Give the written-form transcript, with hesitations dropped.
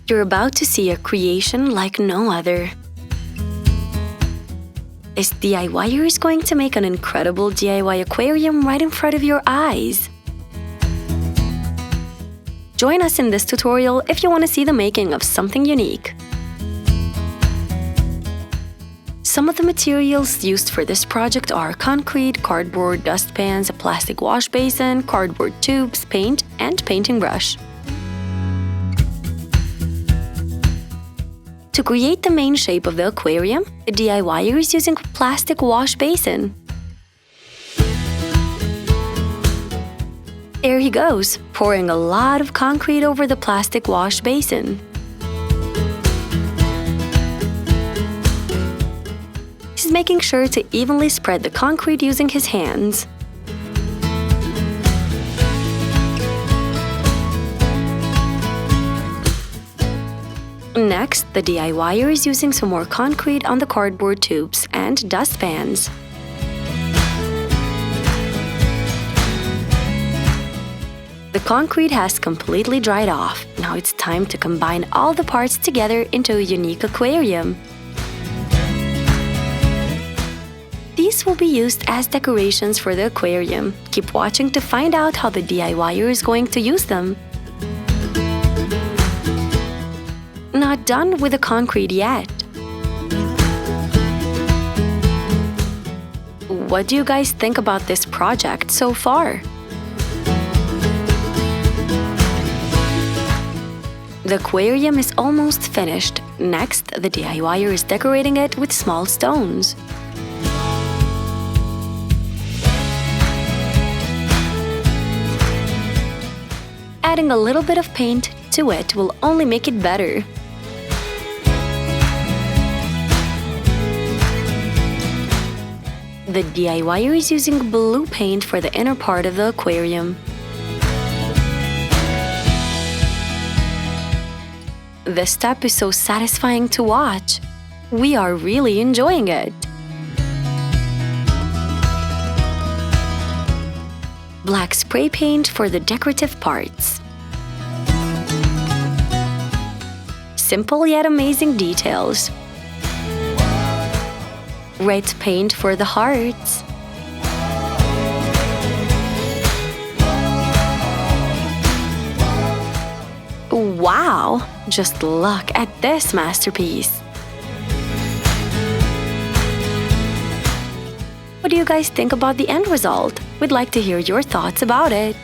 You're about to see a creation like no other. This DIYer is going to make an incredible DIY aquarium right in front of your eyes. Join us in this tutorial if you want to see the making of something unique. Some of the materials used for this project are concrete, cardboard, dustpans, a plastic wash basin, cardboard tubes, paint, and painting brush. To create the main shape of the aquarium, the DIYer is using a plastic wash basin. There he goes, pouring a lot of concrete over the plastic wash basin. He's making sure to evenly spread the concrete using his hands. Next, the DIYer is using some more concrete on the cardboard tubes and dustpans. The concrete has completely dried off. Now it's time to combine all the parts together into a unique aquarium. These will be used as decorations for the aquarium. Keep watching to find out how the DIYer is going to use them. Not done with the concrete yet. What do you guys think about this project so far? The aquarium is almost finished. Next, the DIYer is decorating it with small stones. Adding a little bit of paint to it will only make it better. The DIYer is using blue paint for the inner part of the aquarium. This step is so satisfying to watch. We are really enjoying it. Black spray paint for the decorative parts. Simple yet amazing details. Red paint for the hearts. Wow! Just look at this masterpiece! What do you guys think about the end result? We'd like to hear your thoughts about it.